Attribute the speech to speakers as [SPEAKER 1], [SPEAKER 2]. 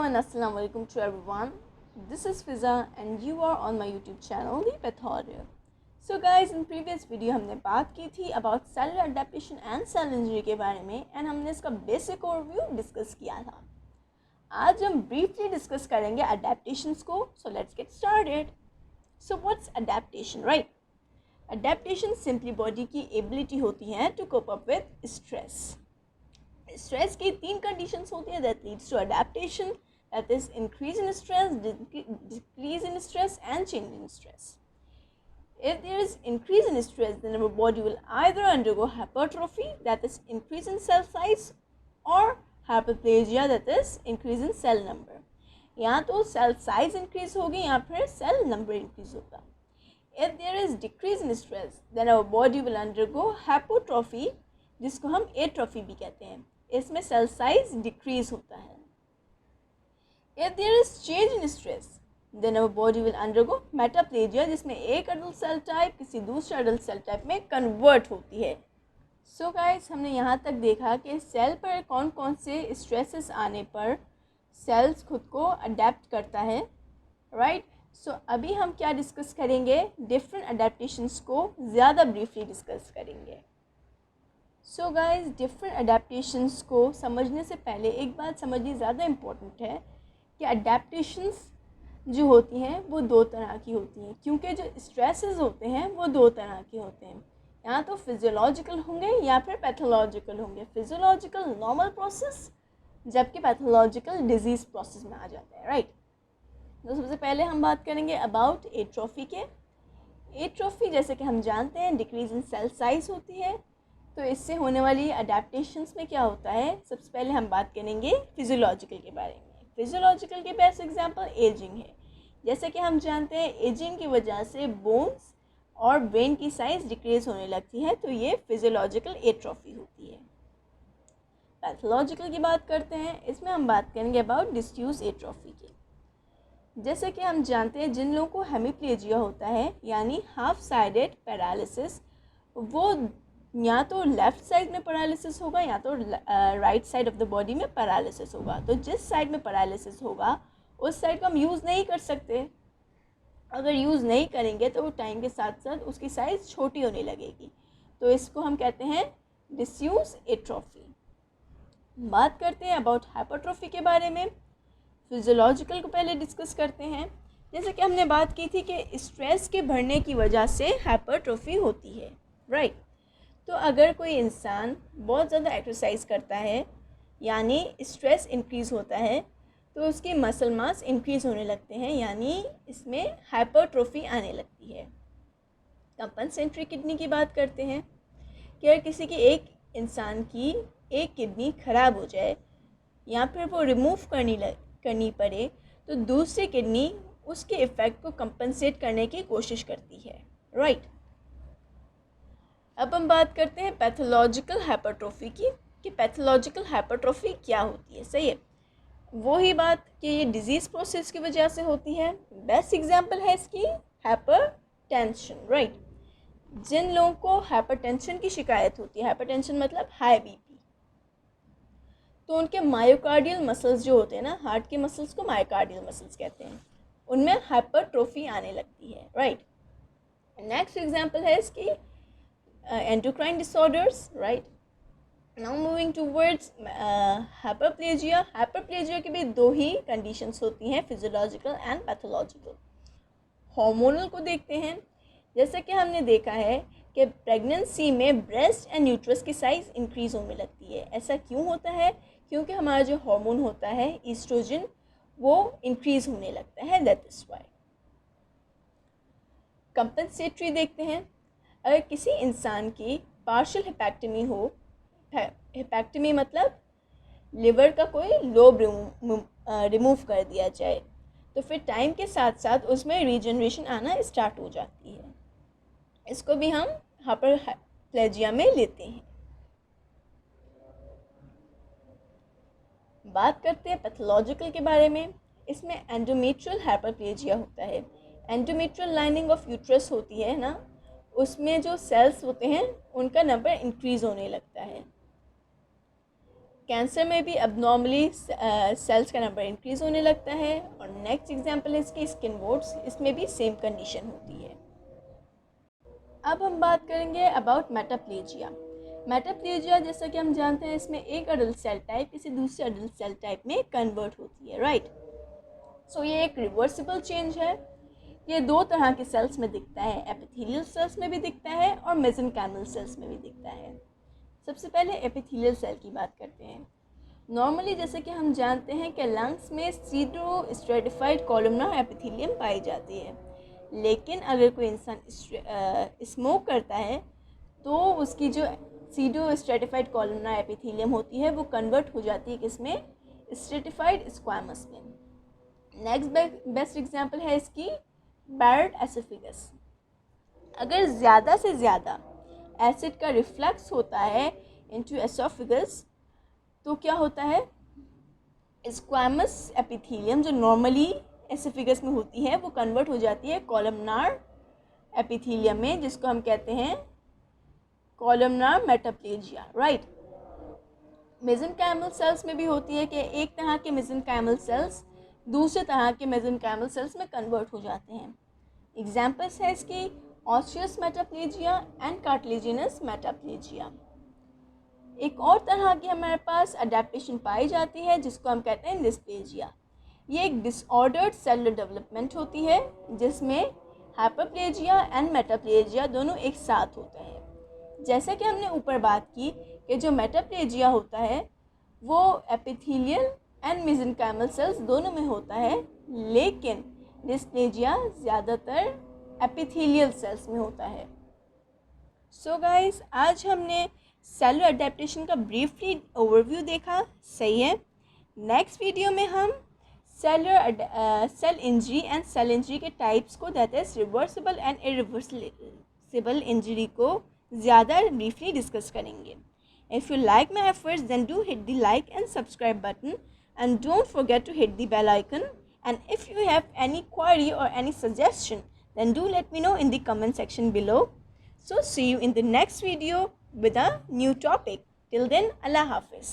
[SPEAKER 1] and Assalamu alaikum to everyone. This is Fiza and you are on my YouTube channel The Pathology. So guys, in previous video हमने बात की थी about cellular adaptation and cell injury के बारे में and हमने इसका basic overview discuss किया था. आज हम briefly discuss करेंगे adaptations को. So let's get started. So what's adaptation, right? Adaptation simply body की ability होती है to cope up with stress. Stress की तीन कंडीशंस होती है that leads to adaptation, that is increase in stress, decrease in stress and change in stress. If there is increase in stress, then our body will either undergo hypertrophy, that is increase in cell size, or hyperplasia, that is increase in cell number. या तो cell size increase होगी या फिर cell number increase होगा. If there is decrease in stress, then our body will undergo hypertrophy, जिसको हम atrophy भी कहते हैं. इसमें सेल साइज डिक्रीज होता है. If there is change in stress, then our body will undergo metaplasia, जिसमें एक अडल्ट सेल टाइप किसी दूसरे अडल्ट सेल टाइप में कन्वर्ट होती है. सो गाइस, हमने यहाँ तक देखा कि सेल पर कौन कौन से स्ट्रेसेस आने पर सेल्स खुद को अडेप्ट करता है, राइट. सो अभी हम क्या डिस्कस करेंगे, डिफरेंट अडेप्टेशंस को ज़्यादा ब्रीफली डिस्कस करेंगे. सो गाइस, डिफरेंट अडेप्टेशंस को समझने से पहले एक बात समझनी ज़्यादा इम्पोर्टेंट है कि अडेप्टेशंस जो होती हैं वो दो तरह की होती हैं, क्योंकि जो स्ट्रेसेस होते हैं वो दो तरह के होते हैं. या तो फिजियोलॉजिकल होंगे या फिर पैथोलॉजिकल होंगे. फिजियोलॉजिकल नॉर्मल प्रोसेस, जबकि पैथोलॉजिकल डिजीज़ प्रोसेस में आ जाता है, राइट. तो सबसे पहले हम बात करेंगे अबाउट एट्रोफी के. एट्रोफी जैसे कि हम जानते हैं डिक्रीज इन सेल साइज होती है. तो इससे होने वाली अडेप्टेशंस में क्या होता है, सबसे पहले हम बात करेंगे फिजियोलॉजिकल के बारे में. फिजियोलॉजिकल के बेस्ट एग्जांपल एजिंग है. जैसे कि हम जानते हैं एजिंग की वजह से बोन्स और ब्रेन की साइज डिक्रीज होने लगती है, तो ये फिजियोलॉजिकल एट्रोफी होती है. पैथोलॉजिकल की बात करते हैं. इसमें हम बात करेंगे अबाउट डिस्यूज एट्रोफी की. जैसे कि हम जानते हैं जिन लोगों को हेमिप्लेजिया होता है यानी हाफ साइडेड पैरालिसिस, वो या तो लेफ़्ट साइड में पैरालिसिस होगा या तो right side of the body में पैरालिसिस होगा. तो जिस साइड में पैरालिसिस होगा उस साइड को हम यूज़ नहीं कर सकते. अगर यूज़ नहीं करेंगे तो वो टाइम के साथ साथ उसकी साइज़ छोटी होने लगेगी. तो इसको हम कहते हैं डिस्यूज एट्रोफी. बात करते हैं अबाउट हाइपरट्रोफी के बारे में. फिजियोलॉजिकल को पहले डिस्कस करते हैं. जैसे कि हमने बात की थी कि स्ट्रेस के बढ़ने की वजह से हाइपरट्रोफी होती है, राइट. तो अगर कोई इंसान बहुत ज़्यादा एक्सरसाइज करता है यानी स्ट्रेस इंक्रीज़ होता है, तो उसकी मसल मास इंक्रीज़ होने लगते हैं, यानी इसमें हाइपरट्रोफी आने लगती है. कंपनसेटरी किडनी की बात करते हैं कि अगर किसी की एक इंसान की एक किडनी ख़राब हो जाए या फिर वो रिमूव करनी पड़े, तो दूसरी किडनी उसके इफ़ेक्ट को कंपनसेट करने की कोशिश करती है, राइट. अब हम बात करते हैं पैथोलॉजिकल हाइपरट्रोफी की कि पैथोलॉजिकल हाइपरट्रोफी क्या होती है. सही है, वही बात कि ये डिजीज़ प्रोसेस की वजह से होती है. बेस्ट एग्जांपल है इसकी हाइपरटेंशन, राइट. जिन लोगों को हाइपरटेंशन की शिकायत होती है, हाइपरटेंशन मतलब हाई बीपी, तो उनके मायोकार्डियल मसल्स जो होते हैं ना, हार्ट के मसल्स को मायोकार्डियल मसल्स कहते हैं, उनमें हाइपरट्रोफी आने लगती है, राइट. नेक्स्ट एग्जांपल है इसकी endocrine disorders, right. Now moving towards hyperplasia. Hyperplasia की भी दो ही conditions होती हैं, physiological and pathological. Hormonal को देखते हैं. जैसे कि हमने देखा है कि प्रेगनेंसी में ब्रेस्ट एंड यूट्रस की साइज़ इंक्रीज़ होने लगती है. ऐसा क्यों होता है, क्योंकि हमारा जो हार्मोन होता है ईस्ट्रोजन वो इंक्रीज़ होने लगता है, दैट इज़ वाई. कंपनसेटरी देखते हैं. अगर किसी इंसान की पार्शियल हिपैक्टमी हो, हिपैक्टमी मतलब लिवर का कोई लोब रिमूव कर दिया जाए, तो फिर टाइम के साथ साथ उसमें रीजनरेशन आना स्टार्ट हो जाती है. इसको भी हम हाइपरप्लेजिया में लेते हैं. बात करते हैं पैथोलॉजिकल के बारे में. इसमें एंडोमेट्रियल हाइपरप्लेजिया होता है. एंडोमेट्रियल लाइनिंग ऑफ यूट्रस होती है ना, उसमें जो सेल्स होते हैं उनका नंबर इंक्रीज़ होने लगता है. कैंसर में भी अबनॉर्मली सेल्स का नंबर इंक्रीज़ होने लगता है। और नेक्स्ट एग्जांपल है इसकी स्किन वोट्स, इसमें भी सेम कंडीशन होती है। अब हम बात करेंगे अबाउट मेटाप्लेजिया। मेटाप्लेजिया जैसा कि हम जानते हैं, इसमें एक अडल्ट सेल टाइप किसी दूसरे अडल्ट सेल टाइप में कन्वर्ट होती है, राइट। सो ये एक रिवर्सिबल चेंज है। ये दो तरह के सेल्स में दिखता है, एपिथेलियल सेल्स में भी दिखता है और मेसेनकाइमल सेल्स में भी दिखता है। सबसे पहले एपिथेलियल सेल की बात करते हैं। नॉर्मली जैसे कि हम जानते हैं कि लंग्स में सीडो स्ट्रेटिफाइड कॉलमनार एपिथेलियम पाई जाती है, लेकिन अगर कोई इंसान स्मोक करता है तो उसकी जो सीडो स्ट्रेटिफाइड कॉलमनार एपिथेलियम होती है वो कन्वर्ट हो जाती है किसमें, स्ट्रेटिफाइड स्क्वामस में। नेक्स्ट बेस्ट एग्जांपल है इसकी बैरड एसोफेगस। अगर ज़्यादा से ज़्यादा एसिड का रिफ्लक्स होता है इनटू एसोफेगस तो क्या होता है, स्क्वामस एपिथेलियम जो नॉर्मली एसोफेगस में होती है वो कन्वर्ट हो जाती है कॉलमनार एपिथेलियम में, जिसको हम कहते हैं columnar metaplasia, right. Mesenchymal cells में भी होती है कि एक तरह के मेसेनकाइमल सेल्स दूसरे तरह के मेसेनकाइमल सेल्स में कन्वर्ट हो जाते हैं। एग्जाम्पल्स है इसकी ऑस्टियस मेटाप्लेजिया एंड कार्टिलेजिनस मेटाप्लेजिया। एक और तरह की हमारे पास अडेप्टेशन पाई जाती है जिसको हम कहते हैं डिस्प्लेजिया। ये एक डिसऑर्डर्ड सेलुलर डेवलपमेंट होती है जिसमें हाइपरप्लेजिया एंड मेटाप्लेजिया दोनों एक साथ होते हैं। जैसे कि हमने ऊपर बात की कि जो मेटाप्लेजिया होता है वो एपिथेलियल एंड मेसेनकाइमल सेल्स दोनों में होता है, लेकिन डिस्प्लेजिया ज़्यादातर एपिथेलियल सेल्स में होता है। सो गाइस, आज हमने सेलुलर अडेप्टेशन का ब्रीफली ओवरव्यू देखा, सही है। नेक्स्ट वीडियो में हम cell injury and cell injury के टाइप्स को, that is reversible and irreversible injury को ज़्यादा ब्रीफली डिस्कस करेंगे। If you like my efforts then do hit the like and subscribe button and don't forget to hit the bell icon, and if you have any query or any suggestion then do let me know in the comment section below. So see you in the next video with a new topic. Till then, Allah Hafiz.